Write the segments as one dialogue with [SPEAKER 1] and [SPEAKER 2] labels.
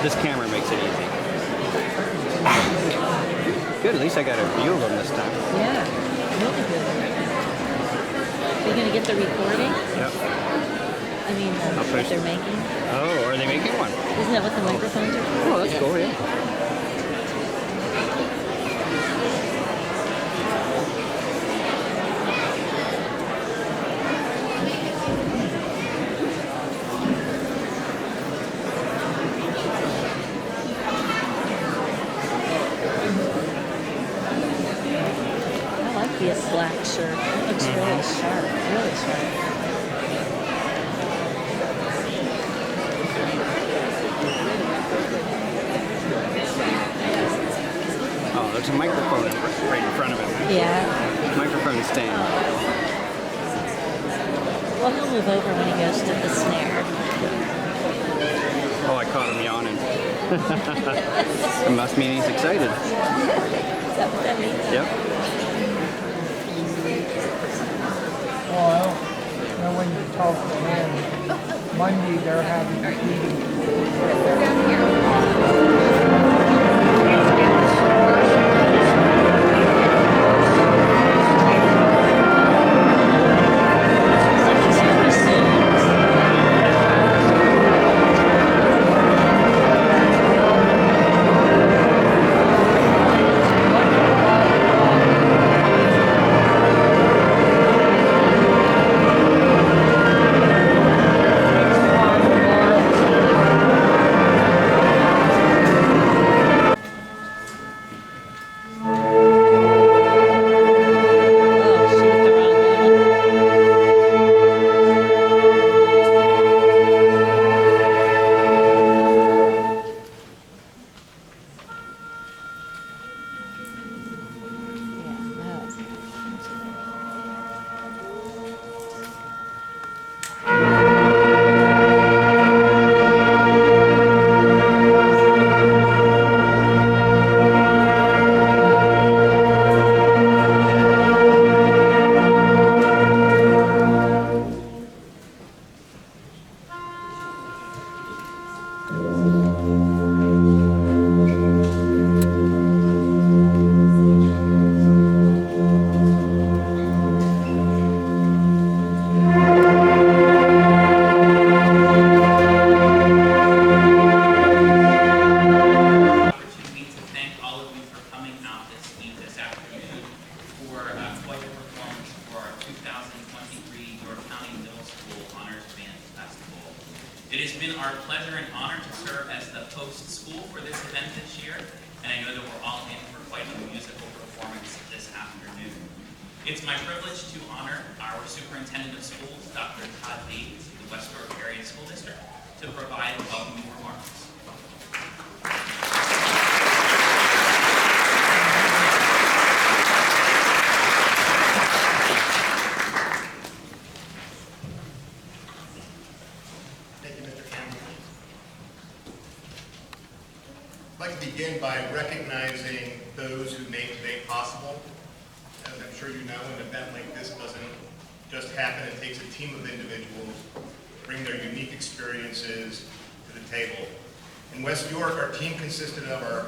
[SPEAKER 1] This camera makes it easy. Good, at least I got a view of them this time.
[SPEAKER 2] Yeah, really good. Are you going to get the recording?
[SPEAKER 1] Yep.
[SPEAKER 2] I mean, what they're making?
[SPEAKER 1] Oh, are they making one?
[SPEAKER 2] Isn't that what the microphones are for?
[SPEAKER 1] Oh, that's cool, yeah.
[SPEAKER 2] This black shirt. It looks really sharp. Really sharp.
[SPEAKER 1] Oh, there's a microphone right in front of him.
[SPEAKER 2] Yeah.
[SPEAKER 1] Microphone stand.
[SPEAKER 2] Well, he'll move over when he goes to the snare.
[SPEAKER 1] Oh, I caught him yawning. It must mean he's excited.
[SPEAKER 2] Is that what that means?
[SPEAKER 1] Yep.
[SPEAKER 3] Well, when you talk to them, Monday they're having a meeting.
[SPEAKER 4] It has been our pleasure and honor to serve as the host school for this event this year, and I know that we're all in for quite a musical performance this afternoon. It's my privilege to honor our Superintendent of Schools, Dr. Todd Davies of the West York Area School District, to provide welcoming remarks.
[SPEAKER 5] I'd like to begin by recognizing those who make today possible. As I'm sure you know, an event like this doesn't just happen. It takes a team of individuals to bring their unique experiences to the table. In West York, our team consisted of our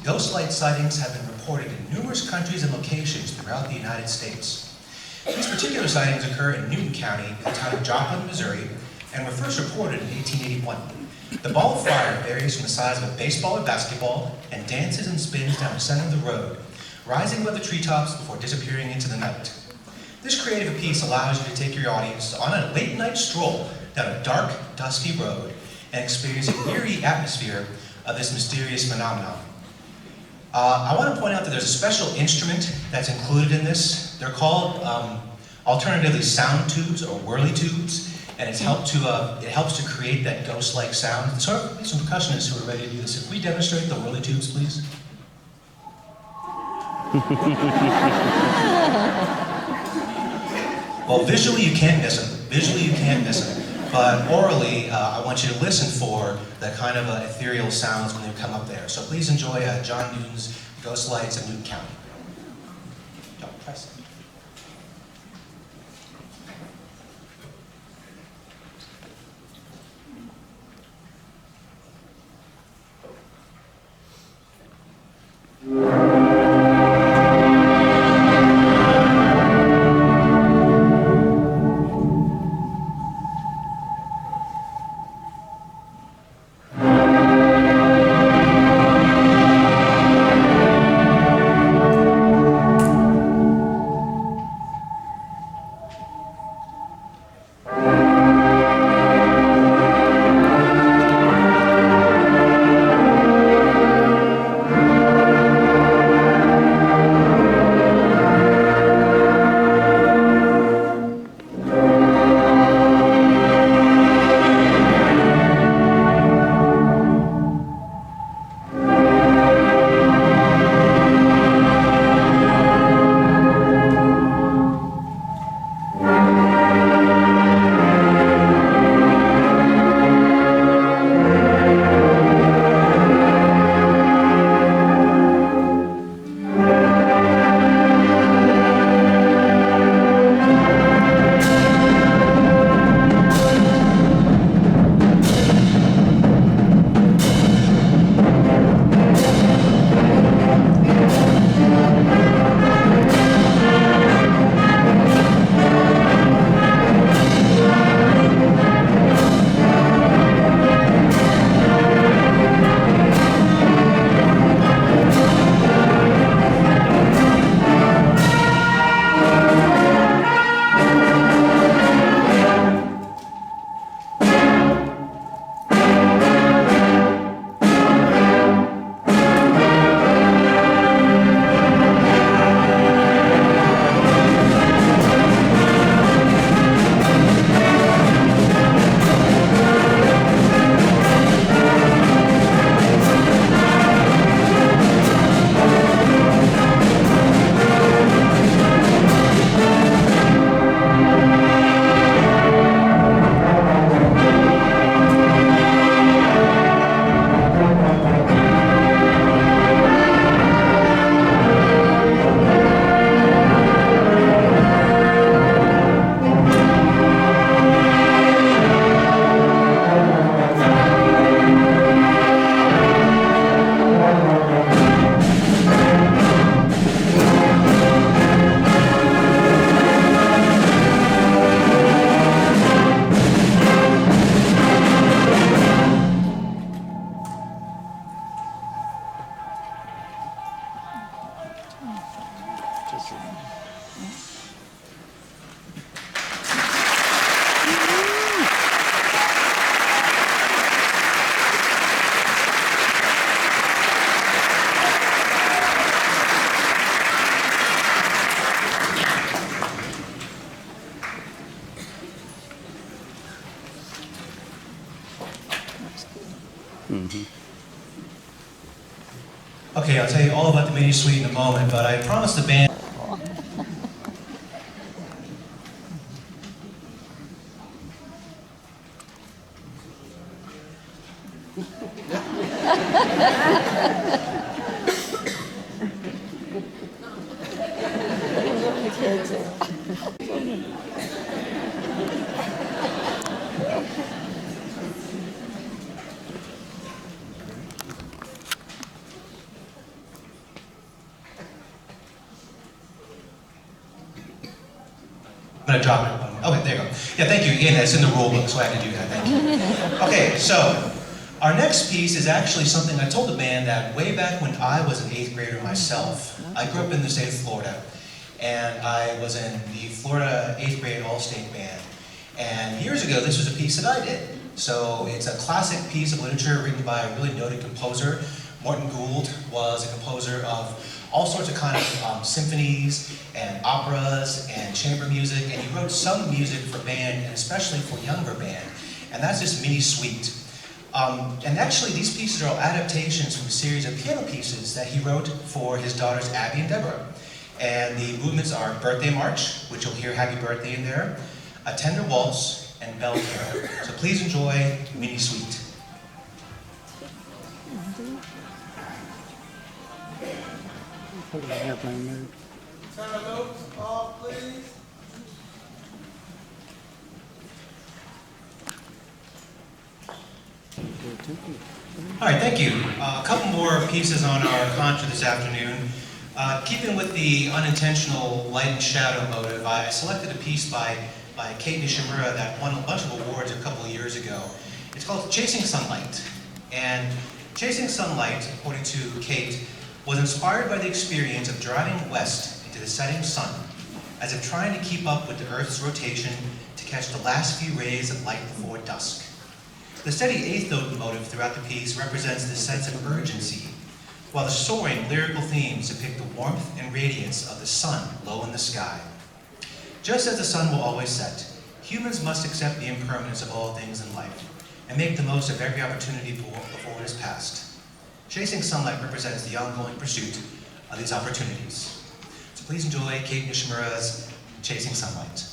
[SPEAKER 6] ghost light sightings have been reported in numerous countries and locations throughout the United States. These particular sightings occur in Newton County in the town of Joplin, Missouri, and were first reported in 1881. The ball of fire varies from the size of a baseball or basketball and dances and spins down the center of the road, rising above the treetops before disappearing into the night. This creative piece allows you to take your audience on a late night stroll down a dark, dusty road and experience an eerie atmosphere of this mysterious phenomenon. I want to point out that there's a special instrument that's included in this. They're called alternatively sound tubes or whirly tubes, and it helps to create that ghost-like sound. So some percussionists who are ready to do this. If we demonstrate the whirly tubes, please. Well, visually you can't miss them. Visually you can't miss them. But orally, I want you to listen for the kind of ethereal sounds when they come up there. So please enjoy John Newton's Ghost Lights in Newton County. Don't press it. Okay, I'll tell you all about the mini suite in a moment, but I promised the band. gonna drop it. Okay, there you go. Yeah, thank you. Again, that's in the rule book, so I had to do that. Thank you. Okay, so our next piece is actually something I told the band that way back when I was an 8th grader myself. I grew up in the state of Florida, and I was in the Florida 8th grade All-State Band. And years ago, this was a piece that I did. So it's a classic piece of literature written by a really noted composer. Morton Gould was a composer of all sorts of kind of symphonies and operas and chamber music, and he wrote some music for band, and especially for younger band, and that's this mini suite. And actually these pieces are all adaptations from a series of piano pieces that he wrote for his daughters Abby and Deborah. And the movements are Birthday March, which you'll hear Happy Birthday in there, A Tender Waltz, and Bell Carol. So please enjoy Mini Suite.
[SPEAKER 1] Put the airplane mode.
[SPEAKER 7] Turn notes off, please.
[SPEAKER 6] All right, thank you. A couple more pieces on our contra this afternoon. Keeping with the unintentional light and shadow motive, I selected a piece by Kate Nishimura that won a bunch of awards a couple of years ago. It's called Chasing Sunlight. And Chasing Sunlight, according to Kate, was inspired by the experience of driving west into the setting sun, as if trying to keep up with the Earth's rotation to catch the last few rays of light before dusk. The steady eighth note motive throughout the piece represents the sense of urgency, while the soaring lyrical themes depict the warmth and radiance of the sun low in the sky. Just as the sun will always set, humans must accept the impermanence of all things in life and make the most of every opportunity before it is past. Chasing Sunlight represents the ongoing pursuit of these opportunities. So please enjoy Kate Nishimura's Chasing Sunlight.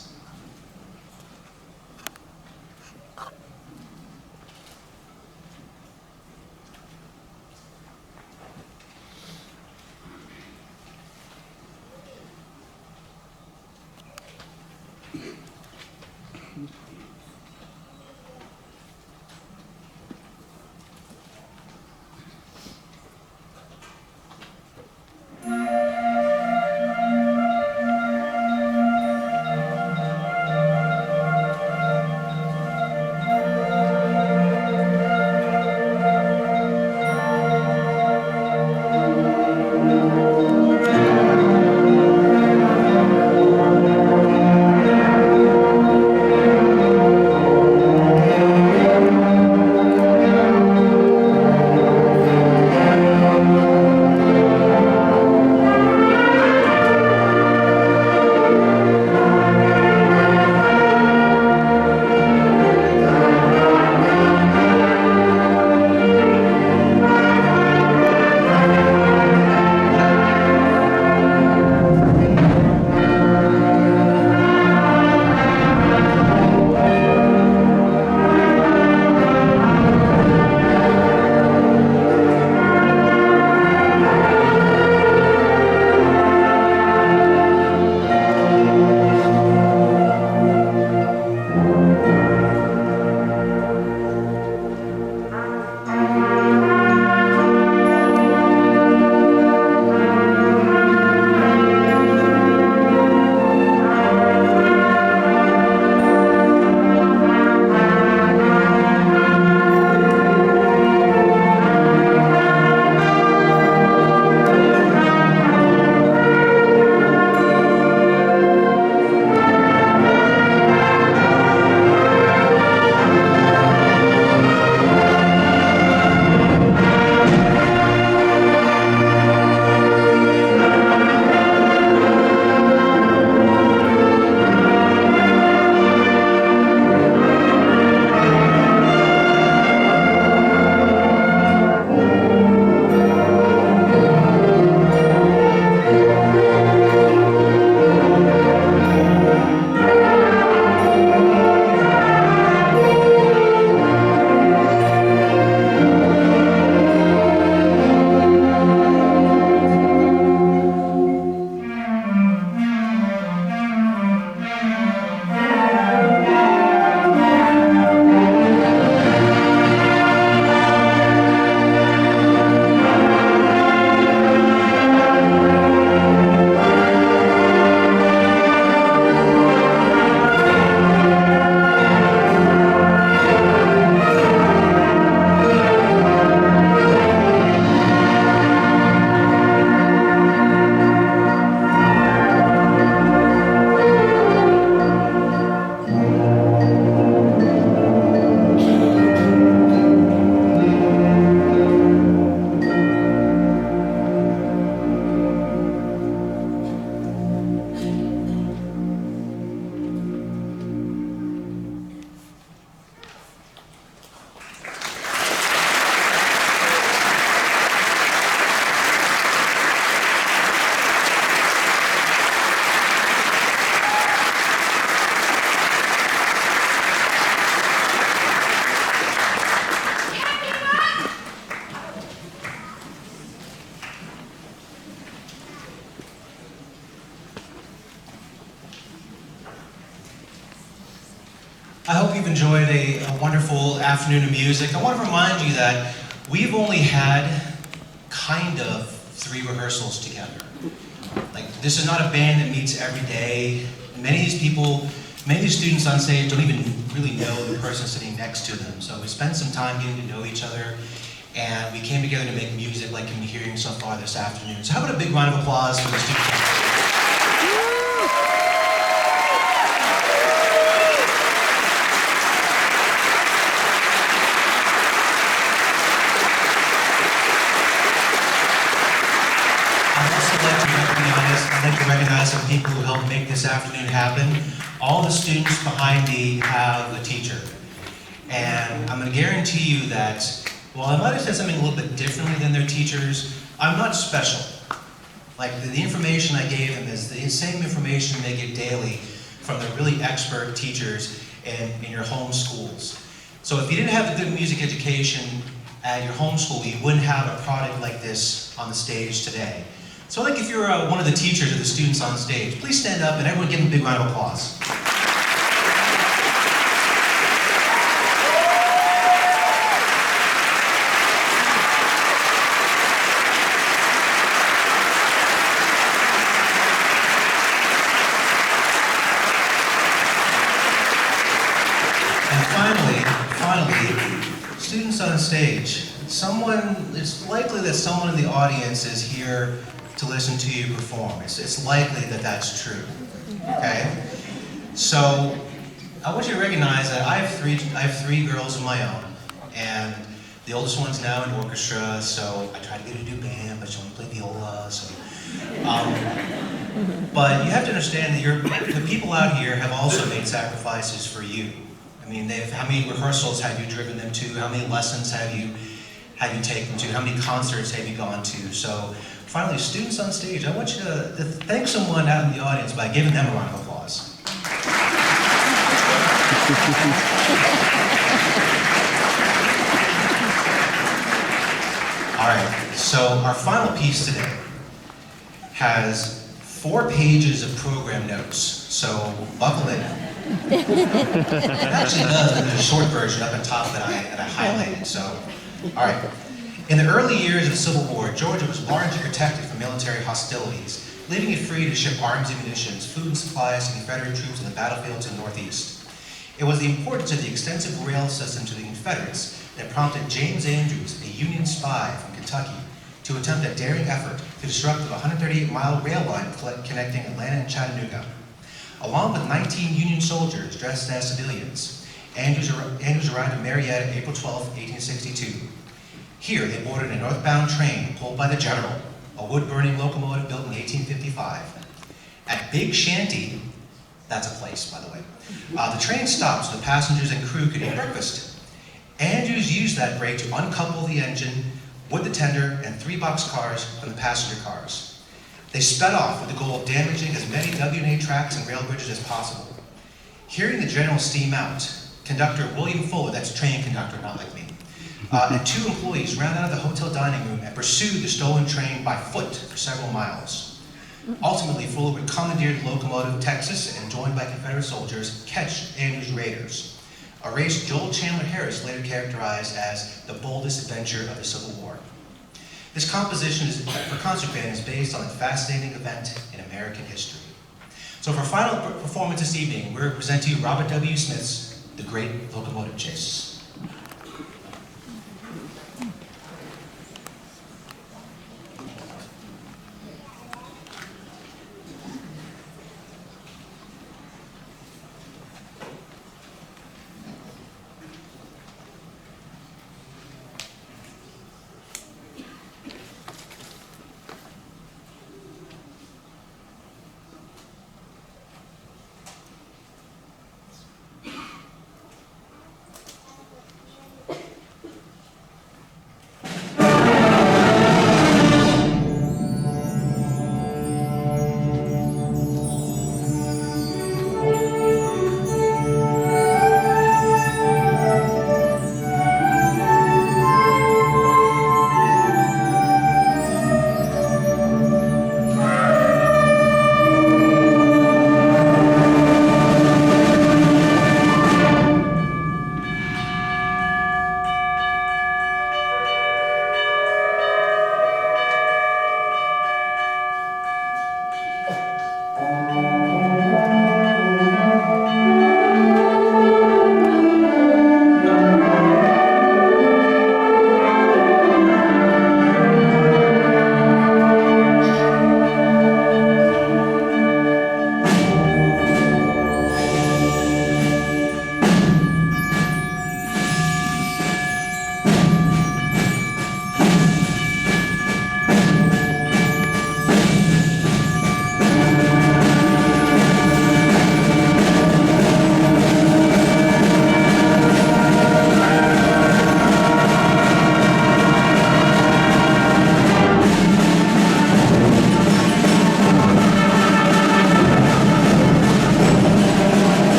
[SPEAKER 6] I hope you've enjoyed a wonderful afternoon of music. I want to remind you that we've only had kind of 3 rehearsals together. Like, this is not a band that meets every day. Many of these people, many of these students on stage don't even really know the person sitting next to them. So we spent some time getting to know each other, and we came together to make music like you've been hearing so far this afternoon. So how about a big round of applause for the students? I'd like to recognize some people who helped make this afternoon happen. All the students behind me have a teacher. And I'm going to guarantee you that, while I might have said something a little bit differently than their teachers, I'm not special. Like, the information I gave them is the same information they get daily from the really expert teachers in your home schools. So if you didn't have a good music education at your home school, you wouldn't have a product like this on the stage today. So like, if you're one of the teachers or the students on stage, please stand up and everyone give them a big round of applause. And finally, students on stage. It's likely that someone in the audience is here to listen to you perform. It's likely that that's true, okay? So I want you to recognize that I have three girls of my own, and the oldest one's now in orchestra, so I tried to get her to do band, but she only played viola, so. But you have to understand that the people out here have also made sacrifices for you. I mean, how many rehearsals have you driven them to? How many lessons have you taken to? How many concerts have you gone to? So finally, students on stage, I want you to thank someone out in the audience by giving them a round of applause. All right, so our final piece today has 4 pages of program notes, so buckle in. It actually does, but there's a short version up on top that I highlighted, so. All right. In the early years of the Civil War, Georgia was largely protected from military hostilities, leaving it free to ship arms and munitions, food and supplies to Confederate troops in the battlefields in the Northeast. It was the importance of the extensive rail system to the Confederates that prompted James Andrews, a Union spy from Kentucky, to attempt a daring effort to disrupt the 138-mile rail line connecting Atlanta and Chattanooga. Along with 19 Union soldiers dressed as civilians, Andrews arrived in Marietta April 12, 1862. Here, they boarded a northbound train pulled by the General, a wood-burning locomotive built in 1855. At Big Shanty, that's a place, by the way, the train stopped so the passengers and crew could eat breakfast. Andrews used that break to uncouple the engine, wood the tender, and 3 boxcars from the passenger cars. They sped off with the goal of damaging as many W&A tracks and rail bridges as possible. Hearing the General steam out, conductor William Fuller, that's a train conductor, not like me, and 2 employees ran out of the hotel dining room and pursued the stolen train by foot for several miles. Ultimately, Fuller would commandeer the locomotive to Texas and, joined by Confederate soldiers, catch Andrews' raiders, a race Joel Chandler Harris later characterized as the boldest adventure of the Civil War. This composition for concert band is based on a fascinating event in American history. So for our final performance this evening, we're presenting you Robert W. Smith's The Great Locomotive Chase.